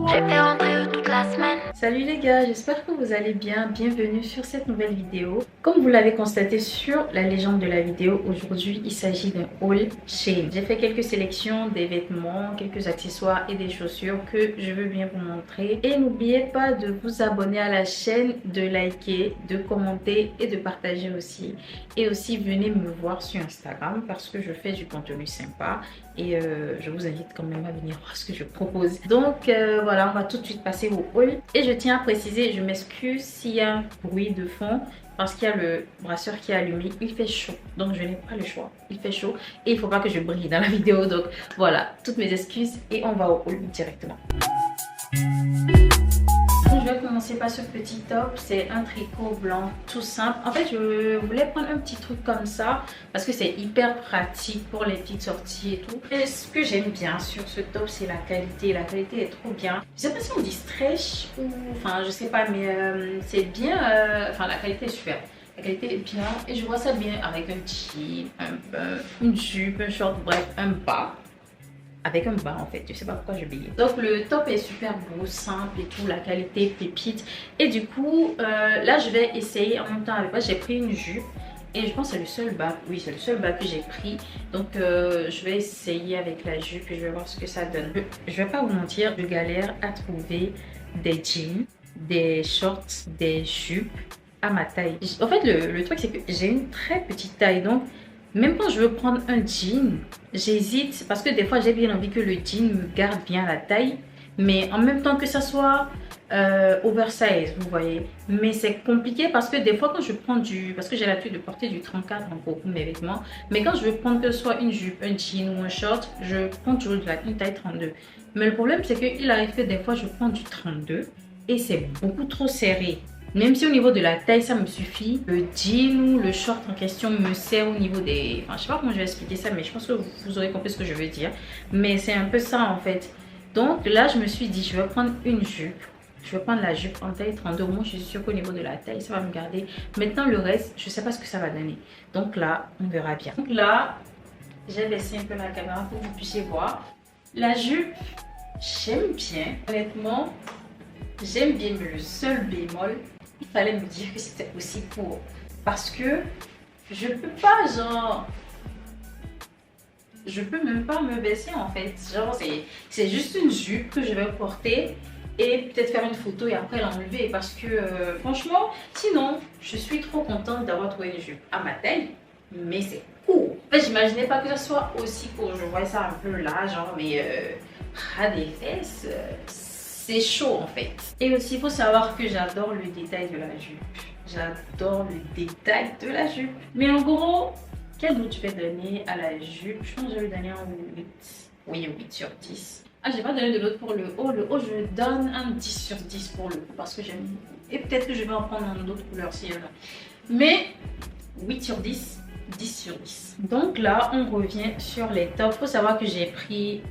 J'ai fait rentrer toute la semaine. Salut les gars, j'espère que vous allez bien. Bienvenue sur cette nouvelle vidéo. Comme vous l'avez constaté sur la légende de la vidéo, aujourd'hui il s'agit d'un haul Shein. J'ai fait quelques sélections des vêtements, quelques accessoires et des chaussures que je veux bien vous montrer. Et n'oubliez pas de vous abonner à la chaîne, de liker, de commenter et de partager aussi. Et aussi venez me voir sur Instagram parce que je fais du contenu sympa. Et je vous invite quand même à venir voir ce que je propose. Donc voilà, on va tout de suite passer au haul. Et je tiens à préciser, je m'excuse s'il y a un bruit de fond parce qu'il y a le brasseur qui est allumé. Il fait chaud, donc je n'ai pas le choix. Il fait chaud et il ne faut pas que je brille dans la vidéo. Donc voilà, toutes mes excuses et on va au haul directement. Je vais commencer par ce petit top, c'est un tricot blanc tout simple. En fait, je voulais prendre un petit truc comme ça parce que c'est hyper pratique pour les petites sorties et tout. Et ce que j'aime bien sur ce top, c'est la qualité. La qualité est trop bien. Je sais pas si on dit stretch ou... Enfin, je sais pas, mais c'est bien... Enfin, la qualité est super. La qualité est bien et je vois ça bien avec un jean, une jupe, un short, bref, un bas. Avec un bas en fait, je sais pas pourquoi je bégaye. Donc le top est super beau, simple et tout, la qualité pépite. Et du coup, là je vais essayer en même temps avec moi, j'ai pris une jupe. Et je pense que c'est le seul bas, oui c'est le seul bas que j'ai pris. Donc je vais essayer avec la jupe et je vais voir ce que ça donne. Je vais pas vous mentir, je galère à trouver des jeans, des shorts, des jupes à ma taille. En fait le truc c'est que j'ai une très petite taille, donc même quand je veux prendre un jean, j'hésite parce que des fois j'ai bien envie que le jean me garde bien la taille, mais en même temps que ça soit oversize, vous voyez. Mais c'est compliqué parce que des fois quand je prends du... Parce que j'ai l'habitude de porter du 34 en gros pour mes vêtements, mais quand je veux prendre que ce soit une jupe, un jean ou un short, je prends toujours une taille 32. Mais le problème c'est qu'il arrive que des fois je prends du 32 et c'est beaucoup trop serré. Même si au niveau de la taille ça me suffit, le jean ou le short en question me sert au niveau des... Enfin je sais pas comment je vais expliquer ça, mais je pense que vous aurez compris ce que je veux dire. Mais c'est un peu ça en fait. Donc là je me suis dit je vais prendre une jupe. Je vais prendre la jupe en taille 32. Au moins je suis sûre qu'au niveau de la taille ça va me garder. Maintenant le reste je sais pas ce que ça va donner. Donc là on verra bien. Donc là j'ai baissé un peu la caméra pour que vous puissiez voir. La jupe j'aime bien. Honnêtement j'aime bien, mais le seul bémol, il fallait me dire que c'était aussi court. Parce que je peux pas, genre... Je peux même pas me baisser en fait. Genre, c'est juste une jupe que je vais porter et peut-être faire une photo et après l'enlever. Parce que franchement, sinon, je suis trop contente d'avoir trouvé une jupe à ma taille. Mais c'est court. En fait, j'imaginais pas que ça soit aussi court. Je voyais ça un peu là, genre, mais ras des fesses. C'est chaud en fait. Et aussi il faut savoir que j'adore le détail de la jupe. J'adore le détail de la jupe. Mais en gros, quelle note je vais donner à la jupe? Je pense que je vais lui donner un 8. Oui, un 8 sur 10. Ah, j'ai pas donné de note pour le haut. Le haut, je donne un 10 sur 10 pour le haut parce que j'aime beaucoup. Et peut-être que je vais en prendre en d'autres couleurs s'il y en a. Mais 8 sur 10, 10 sur 10. Donc là, on revient sur les tops. Il faut savoir que j'ai pris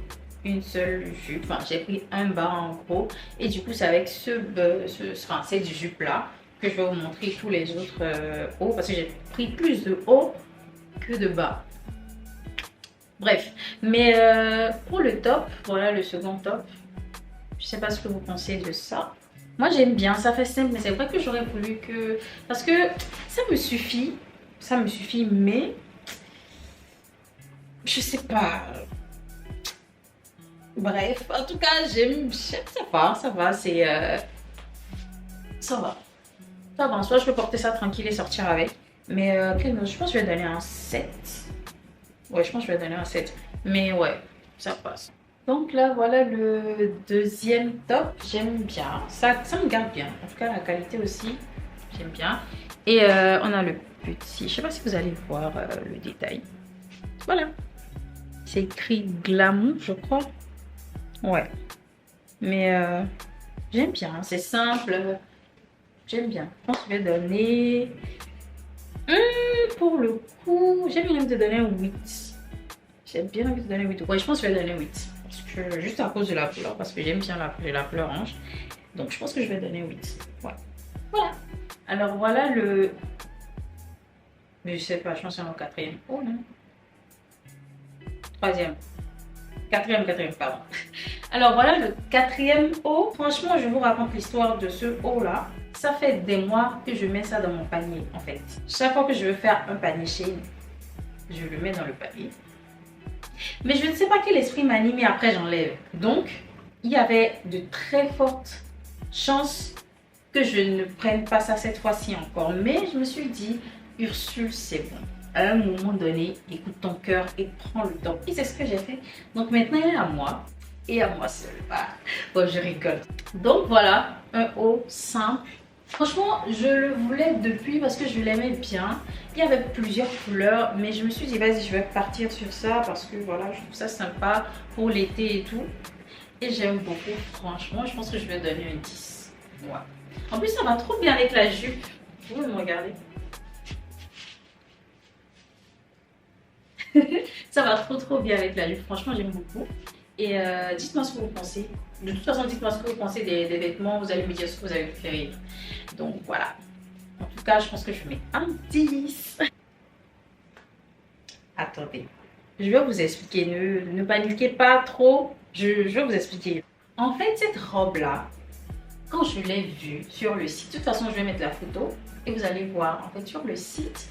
une seule jupe, enfin j'ai pris un bas en gros et du coup c'est avec cette jupe là que je vais vous montrer tous les autres hauts parce que j'ai pris plus de hauts que de bas. Bref, mais pour le top, voilà le second top, je sais pas ce que vous pensez de ça. Moi j'aime bien, ça fait simple, mais c'est vrai que j'aurais voulu que, parce que ça me suffit, mais je sais pas. Bref, en tout cas, j'aime, ça va, c'est... ça va. Ça va, en soi, je peux porter ça tranquille et sortir avec. Mais je pense que je vais donner un 7. Ouais, je pense que je vais donner un 7. Mais ouais, ça passe. Donc là, voilà le deuxième top. J'aime bien. Ça me garde bien. En tout cas, la qualité aussi, j'aime bien. Et on a le petit... Je sais pas si vous allez voir le détail. Voilà. C'est écrit Glamour, je crois. Ouais, mais j'aime bien, c'est simple, j'aime bien. Je pense que je vais donner, pour le coup, j'ai bien envie de donner un 8. J'ai bien envie de donner 8. Ouais, je pense que je vais donner 8. Parce que, juste à cause de la couleur, parce que j'aime bien la couleur orange. Donc je pense que je vais donner 8. Ouais. Voilà. Alors voilà le... Mais je sais pas, je pense que c'est mon quatrième. Oh non. Troisième. Quatrième, pardon. Alors voilà le quatrième haut. Franchement, je vous raconte l'histoire de ce haut là. Ça fait des mois que je mets ça dans mon panier en fait. Chaque fois que je veux faire un panier Shein, je le mets dans le panier. Mais je ne sais pas quel esprit m'anime et après j'enlève. Donc, il y avait de très fortes chances que je ne prenne pas ça cette fois-ci encore. Mais je me suis dit, Ursule, c'est bon. À un moment donné, écoute ton cœur et prends le temps. Et c'est ce que j'ai fait. Donc maintenant, il est à moi. Et à moi seul. Ah, bon, je rigole. Donc voilà, un haut simple. Franchement, je le voulais depuis parce que je l'aimais bien. Il y avait plusieurs couleurs, mais je me suis dit, vas-y, je vais partir sur ça parce que voilà, je trouve ça sympa pour l'été et tout. Et j'aime beaucoup, franchement, je pense que je vais donner un 10. Ouais. En plus, ça va trop bien avec la jupe. Vous pouvez me regarder. Ça va trop bien avec la jupe. Franchement, j'aime beaucoup. Et dites-moi ce que vous pensez. De toute façon, dites-moi ce que vous pensez des vêtements. Vous allez me dire ce que vous avez préféré. Donc voilà. En tout cas, je pense que je mets un 10. Attendez. Je vais vous expliquer. Ne paniquez pas trop. Je vais vous expliquer. En fait, cette robe-là, quand je l'ai vue sur le site, de toute façon, je vais mettre la photo et vous allez voir. En fait, sur le site,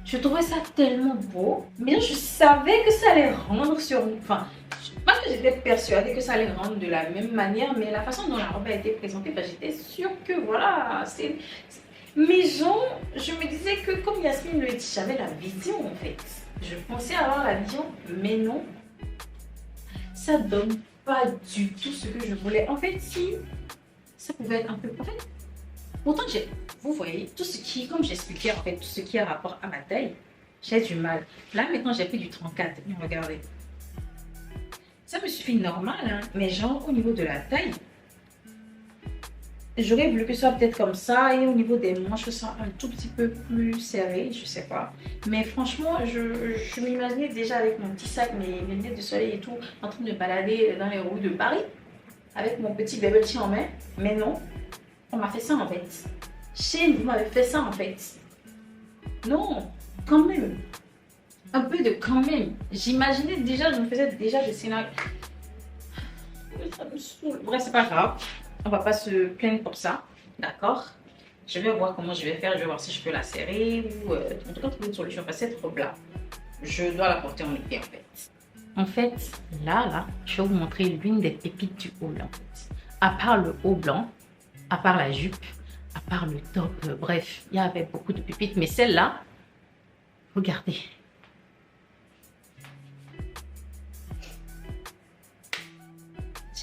je trouvais ça tellement beau. Mais je savais que ça allait rendre sur... Enfin, pas que j'étais persuadée que ça allait rendre de la même manière, mais la façon dont la robe a été présentée, ben, j'étais sûre que voilà, c'est... Mais genre, je me disais que comme Yasmine le dit, j'avais la vision en fait. Je pensais avoir la vision, mais non. Ça donne pas du tout ce que je voulais. En fait, si ça pouvait être un peu... En fait, pourtant, vous voyez, tout ce qui, comme j'expliquais en fait, tout ce qui a rapport à ma taille, j'ai du mal. Là, maintenant, j'ai pris du 34. Et regardez. Ça me suffit normal, hein, mais genre au niveau de la taille, j'aurais voulu que ce soit peut-être comme ça. Et au niveau des manches, je sens un tout petit peu plus serré, je sais pas. Mais franchement, je m'imaginais déjà avec mon petit sac, mes lunettes de soleil et tout, en train de balader dans les rues de Paris, avec mon petit bubble tea en main. Mais non, on m'a fait ça en fait. Shein, vous m'avez fait ça en fait. Non, quand même. Un peu de quand même. J'imaginais déjà, je me faisais déjà des scénarios. Ça me saoule. Bref, c'est pas grave. On va pas se plaindre pour ça. D'accord? Je vais voir comment je vais faire. Je vais voir si je peux la serrer ou en tout cas trouver une solution. Parce que cette robe-là, je dois la porter en été en fait. En fait, là, je vais vous montrer l'une des pépites du haut blanc. À part le haut blanc, à part la jupe, à part le top, bref, il y avait beaucoup de pépites. Mais celle-là, regardez.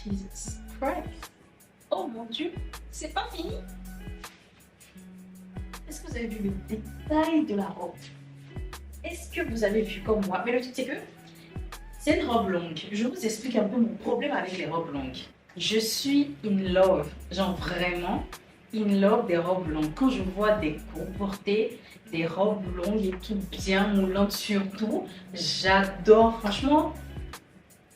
Jesus Christ. Oh mon Dieu, c'est pas fini. Est-ce que vous avez vu le détail de la robe? Est-ce que vous avez vu comme moi? Mais le truc c'est que c'est une robe longue. Je vous explique un peu mon problème avec les robes longues. Je suis in love, genre vraiment in love des robes longues. Quand je vois des couples porter des robes longues et tout bien moulantes surtout, j'adore. Franchement,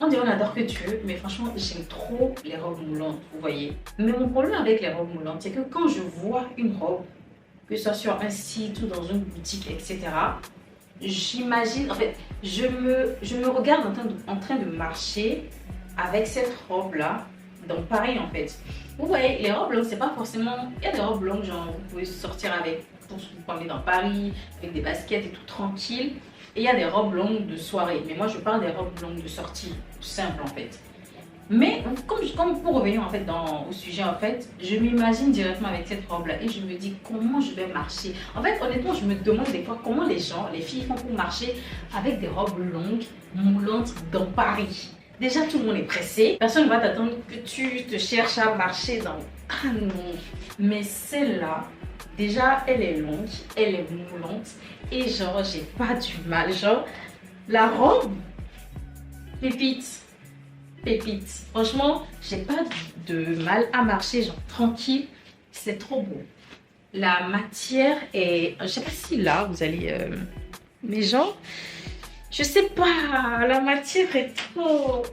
on dit on adore que Dieu, mais franchement, j'aime trop les robes moulantes, vous voyez. Mais mon problème avec les robes moulantes, c'est que quand je vois une robe, que ce soit sur un site ou dans une boutique, etc., j'imagine, en fait, je me regarde en train de marcher avec cette robe-là dans Paris, en fait. Vous voyez, les robes longues, c'est pas forcément... Il y a des robes longues, genre, vous pouvez sortir avec, pour vous promener dans Paris, avec des baskets et tout, tranquille. Et il y a des robes longues de soirée. Mais moi, je parle des robes longues de sortie, simple en fait. Mais comme pour revenir en fait au sujet en fait, je m'imagine directement avec cette robe-là et je me dis comment je vais marcher. En fait, honnêtement, je me demande des fois comment les filles font pour marcher avec des robes longues, moulantes dans Paris. Déjà, tout le monde est pressé. Personne ne va t'attendre que tu te cherches à marcher dans... Ah non. Mais celle-là, déjà, elle est longue, elle est moulante. Et genre, j'ai pas du mal. Genre, la robe, pépite. Pépite. Franchement, j'ai pas de mal à marcher, genre tranquille. C'est trop beau. La matière est... Je sais pas si là, vous allez... Mais genre... Je sais pas, la matière est trop...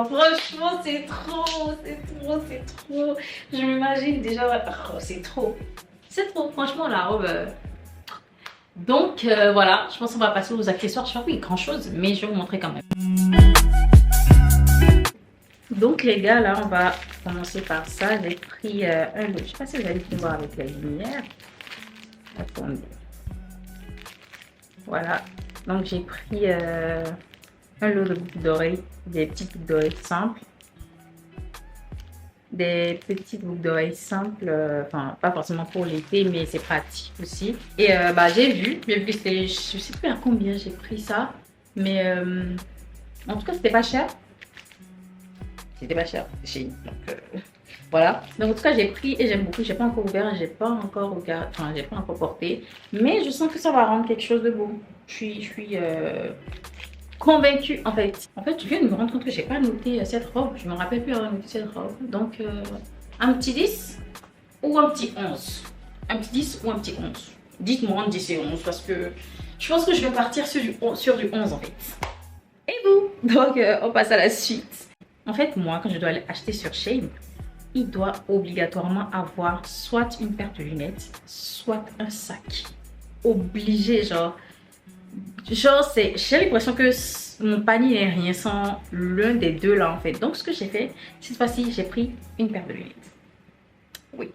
franchement, c'est trop. Je m'imagine déjà... Oh, c'est trop. C'est trop, franchement, la robe... Donc voilà, je pense qu'on va passer aux accessoires. Je ne fais pas grand chose, mais je vais vous montrer quand même. Donc les gars, là on va commencer par ça. J'ai pris un lot. Je ne sais pas si vous allez pouvoir voir avec la lumière. Attendez. Voilà. Donc j'ai pris un lot de boucles d'oreilles, des petites boucles d'oreilles simples. Des petites boucles d'oreilles simples, enfin pas forcément pour l'été, mais c'est pratique aussi. Et bah j'ai vu, je sais plus à combien j'ai pris ça, mais en tout cas c'était pas cher. C'était pas cher chez nous, donc voilà. Donc en tout cas j'ai pris et j'aime beaucoup. J'ai pas encore ouvert, j'ai pas encore regardé, enfin j'ai pas encore porté, mais je sens que ça va rendre quelque chose de beau. Je suis convaincue en fait. Je viens de me rendre compte que j'ai pas noté cette robe. Je me rappelle plus avoir noté cette robe. Donc un petit 10 ou un petit 11. Un petit 10 ou un petit 11. Dites-moi entre 10 et 11 parce que je pense que je vais partir sur du 11 en fait. Et vous? Donc on passe à la suite. En fait moi quand je dois aller acheter sur Shein, il doit obligatoirement avoir soit une paire de lunettes, soit un sac. Obligé genre j'ai l'impression que mon panier n'est rien sans l'un des deux là en fait. Donc ce que j'ai fait, cette fois-ci, j'ai pris une paire de lunettes. Oui.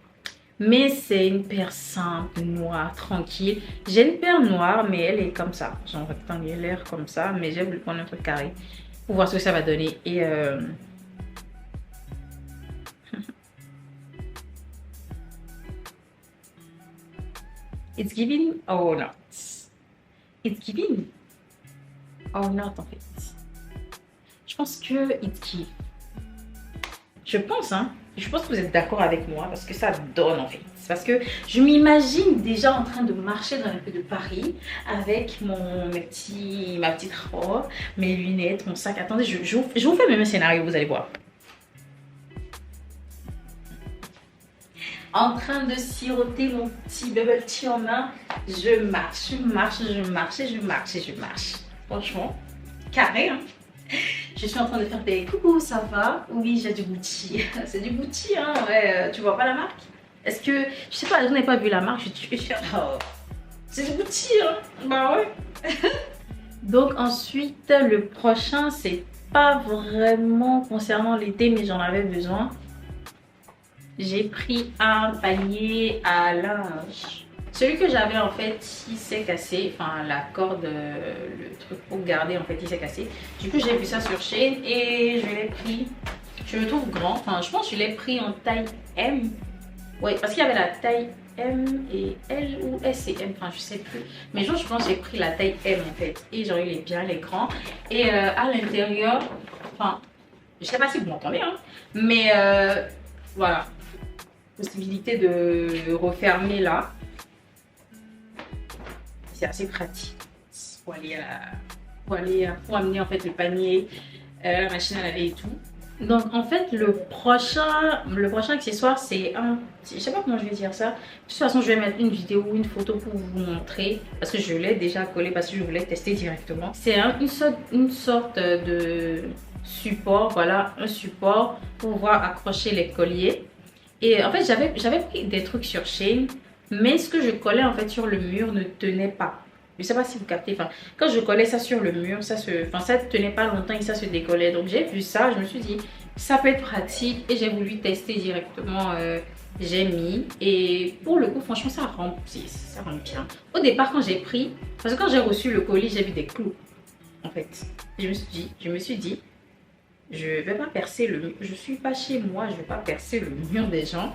Mais c'est une paire simple, noire, tranquille. J'ai une paire noire, mais elle est comme ça. Genre rectangulaire comme ça. Mais j'ai voulu prendre un truc carré pour voir ce que ça va donner. Et it's giving or not. It's giving or not en fait. Je pense que it's give. Je pense que vous êtes d'accord avec moi parce que ça donne en fait. Parce que je m'imagine déjà en train de marcher dans les rues de Paris avec ma petite robe, mes lunettes, mon sac. Attendez, je vous fais même un scénario, vous allez voir. En train de siroter mon petit bubble tea en main, je marche. Franchement, carré, hein. Je suis en train de faire des coucou, ça va? Oui, j'ai du Gucci. C'est du Gucci, hein, ouais. Tu vois pas la marque? Est-ce que, je sais pas, je n'ai pas vu la marque, je suis fière. Oh, c'est du Gucci, hein. Bah ouais. Donc ensuite, le prochain, c'est pas vraiment concernant l'été, mais j'en avais besoin. J'ai pris un panier à linge. Celui que j'avais en fait, il s'est cassé. Enfin, la corde, le truc pour garder en fait, il s'est cassé. Du coup, j'ai vu ça sur Shein et je l'ai pris. Je le trouve grand. Enfin, je pense que je l'ai pris en taille M. Oui, parce qu'il y avait la taille M et L ou S et M. Enfin, je sais plus. Mais genre, je pense que j'ai pris la taille M en fait. Et genre, il est bien, il est grand. Et à l'intérieur, enfin, je sais pas si vous m'entendez, hein. Mais voilà. Possibilité de refermer là. C'est assez pratique pour amener en fait le panier, la machine à laver et tout. Donc en fait le prochain accessoire c'est un, je sais pas comment je vais dire ça. De toute façon je vais mettre une vidéo ou une photo pour vous montrer parce que je l'ai déjà collé parce que je voulais tester directement. C'est une sorte de support, voilà, un support pour pouvoir accrocher les colliers. Et en fait j'avais pris des trucs sur Shein, mais ce que je collais en fait sur le mur ne tenait pas. Je sais pas si vous captez. Enfin, quand je collais ça sur le mur, ça tenait pas longtemps et ça se décollait. Donc j'ai vu ça, je me suis dit ça peut être pratique et j'ai voulu tester directement. J'ai mis et pour le coup franchement ça rend bien. Au départ quand j'ai pris, parce que quand j'ai reçu le colis j'ai vu des clous en fait. Je me suis dit je vais pas percer le mur. Je suis pas chez moi, je vais pas percer le mur des gens.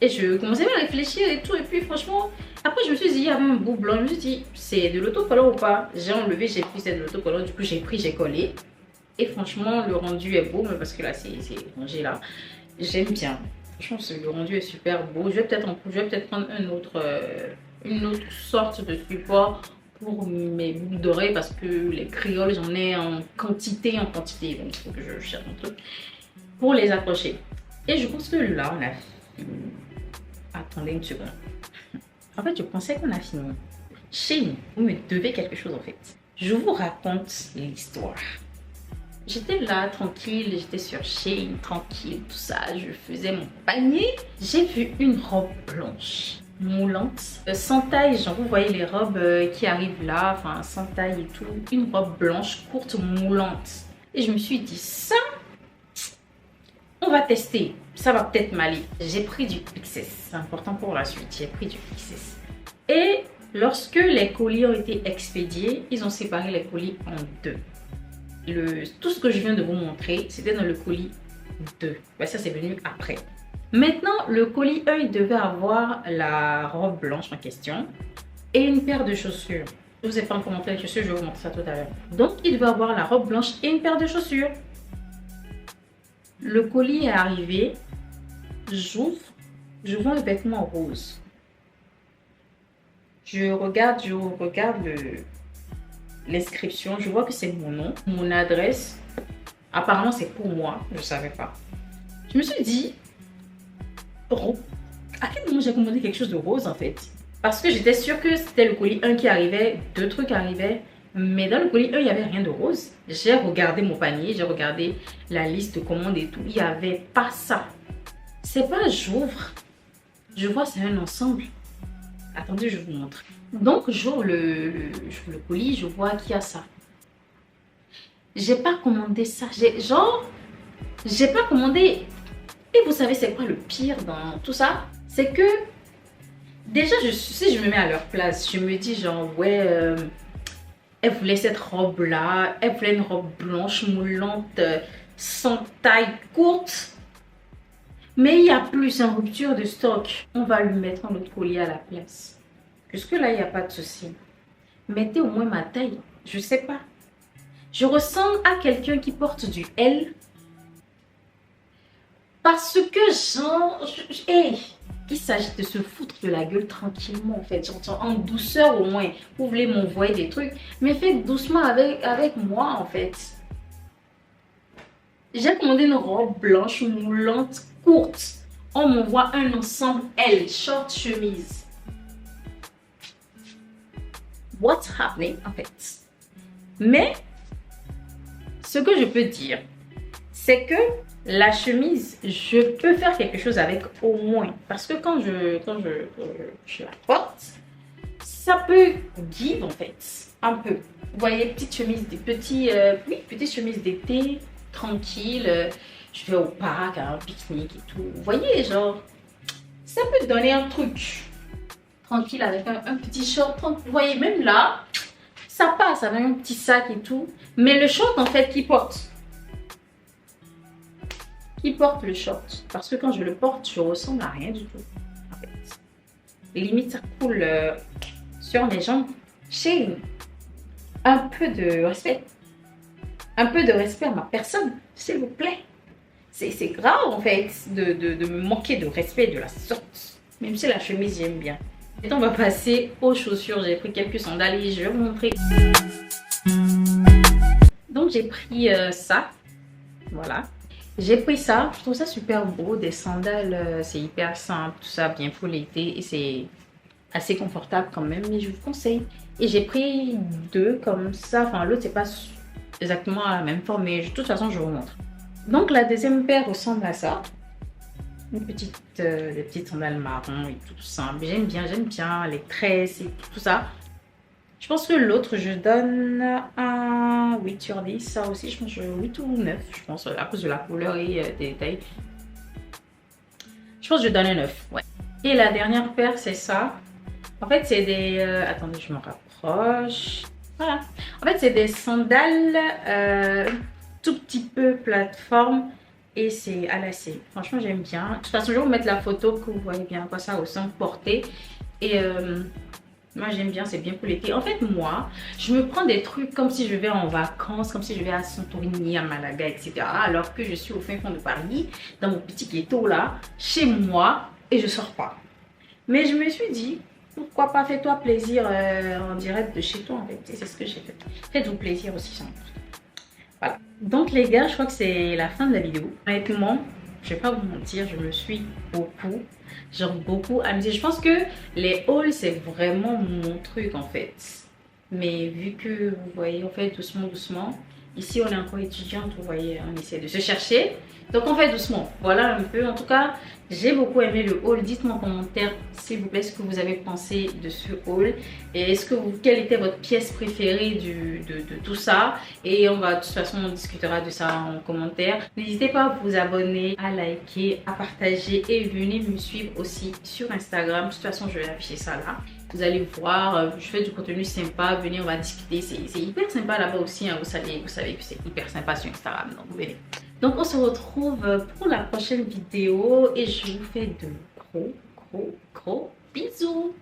Et je commençais à réfléchir et tout. Et puis franchement, après je me suis dit, il y avait un bout blanc. Je me suis dit, c'est de l'autocollant ou pas? J'ai enlevé, j'ai pris c'est de l'autocollant. Du coup, j'ai pris, j'ai collé. Et franchement, le rendu est beau. Mais parce que là, c'est rangé là. J'aime bien. Franchement, le rendu est super beau. Je vais peut-être prendre une autre sorte de support pour mes boucles d'oreilles. Parce que les créoles, j'en ai en quantité. Donc, il faut que je cherche un truc pour les accrocher. Et je pense que là, on a fini. Attendez une seconde. En fait, je pensais qu'on a fini. Shein, vous me devez quelque chose en fait. Je vous raconte l'histoire. J'étais là, tranquille, j'étais sur Shein, tranquille, tout ça. Je faisais mon panier. J'ai vu une robe blanche. moulante, sans taille, genre vous voyez les robes qui arrivent là, enfin sans taille et tout, une robe blanche courte moulante. Et je me suis dit ça, on va tester, ça va peut-être m'aller. J'ai pris du Pixess, c'est important pour la suite, j'ai pris du Pixess. Et lorsque les colis ont été expédiés, ils ont séparé les colis en deux. Tout ce que je viens de vous montrer, c'était dans le colis 2. Ben, ça, c'est venu après. Maintenant, le colis 1, il devait avoir la robe blanche en question et une paire de chaussures. Je vous ai pas encore montré les chaussures, je vais vous montrer ça tout à l'heure. Donc, il devait avoir la robe blanche et une paire de chaussures. Le colis est arrivé, j'ouvre, je vois un vêtement rose. Je regarde l'inscription, je vois que c'est mon nom, mon adresse. Apparemment, c'est pour moi, je ne savais pas. Je me suis dit, à quel moment j'ai commandé quelque chose de rose en fait? Parce que j'étais sûre que c'était le colis 1 qui arrivait, 2 trucs arrivaient, mais dans le colis 1, il n'y avait rien de rose. J'ai regardé mon panier, j'ai regardé la liste de commandes et tout, il n'y avait pas ça. C'est pas j'ouvre, je vois c'est un ensemble. Attendez, je vous montre. Donc, j'ouvre le colis, je vois qu'il y a ça. J'ai pas commandé ça. J'ai pas commandé. Et vous savez, c'est quoi le pire dans tout ça? C'est que, déjà, si je me mets à leur place, je me dis genre, ouais, elle voulait cette robe-là. Elle voulait une robe blanche, moulante, sans taille courte. Mais il y a plus en rupture de stock. On va lui mettre un autre colis à la place. Puisque là, il n'y a pas de souci. Mettez au moins ma taille. Je sais pas. Je ressemble à quelqu'un qui porte du L. Parce que genre... Hey, il s'agit de se foutre de la gueule tranquillement en fait. Genre, en douceur au moins. Vous voulez m'envoyer des trucs. Mais faites doucement avec moi en fait. J'ai commandé une robe blanche moulante courte. On m'envoie un ensemble L, short chemise. What's happening en fait? Mais ce que je peux dire, c'est que la chemise, je peux faire quelque chose avec au moins. Parce que quand je la porte, ça peut give en fait. Un peu. Vous voyez, petite chemise, petite chemise d'été. Tranquille, je vais au parc, à un pique-nique et tout. Vous voyez, genre, ça peut donner un truc tranquille avec un petit short. Vous voyez, même là, ça passe avec un petit sac et tout. Mais le short, en fait, qui porte le short? Parce que quand je le porte, je ressemble à rien du tout. En fait. Limite, ça coule sur mes jambes. Shame. Un peu de respect. Un peu de respect à ma personne, s'il vous plaît. C'est grave en fait de me manquer de respect de la sorte. Même si la chemise j'aime bien. Et on va passer aux chaussures. J'ai pris quelques sandales et je vais vous montrer. Donc j'ai pris ça. Voilà. J'ai pris ça. Je trouve ça super beau. Des sandales, c'est hyper simple. Tout ça bien pour l'été. Et c'est assez confortable quand même. Mais je vous conseille. Et j'ai pris deux comme ça. Enfin l'autre c'est pas exactement à la même forme, mais de toute façon je vous montre. Donc la deuxième paire ressemble à ça, des petites sandales marron et tout simple. J'aime bien les tresses et tout ça. Je pense que l'autre je donne un 8 sur 10, ça aussi je pense 8 ou 9, je pense à cause de la couleur et des détails. Je pense que je donne un 9, ouais. Et la dernière paire c'est ça. En fait c'est des... attendez je me rapproche. Voilà. En fait, c'est des sandales tout petit peu plateforme et c'est à lacets. Franchement, j'aime bien. De toute façon, je vais vous mettre la photo que vous voyez bien à quoi ça ressemble porté. Et moi, j'aime bien, c'est bien pour l'été. En fait, moi, je me prends des trucs comme si je vais en vacances, comme si je vais à Santorini, à Malaga, etc. Alors que je suis au fin fond de Paris, dans mon petit ghetto là, chez moi, et je sors pas. Mais je me suis dit... Pourquoi pas, fais-toi plaisir en direct de chez toi en fait. C'est ce que j'ai fait. Faites-vous plaisir aussi, c'est important. Voilà. Donc les gars, je crois que c'est la fin de la vidéo. Honnêtement, je vais pas vous mentir, je me suis beaucoup amusée. Je pense que les hauls, c'est vraiment mon truc en fait. Mais vu que vous voyez, on fait doucement. Ici, on est encore étudiante, vous voyez, on essaie de se chercher. Donc, on fait doucement. Voilà un peu. En tout cas, j'ai beaucoup aimé le haul. Dites-moi en commentaire, s'il vous plaît, ce que vous avez pensé de ce haul. Et quelle était votre pièce préférée de tout ça. Et on va, de toute façon, on discutera de ça en commentaire. N'hésitez pas à vous abonner, à liker, à partager. Et venez me suivre aussi sur Instagram. De toute façon, je vais afficher ça là. Vous allez voir, je fais du contenu sympa, venez, on va discuter. C'est hyper sympa là-bas aussi, hein. Vous savez que c'est hyper sympa sur Instagram, donc venez. Donc on se retrouve pour la prochaine vidéo et je vous fais de gros bisous.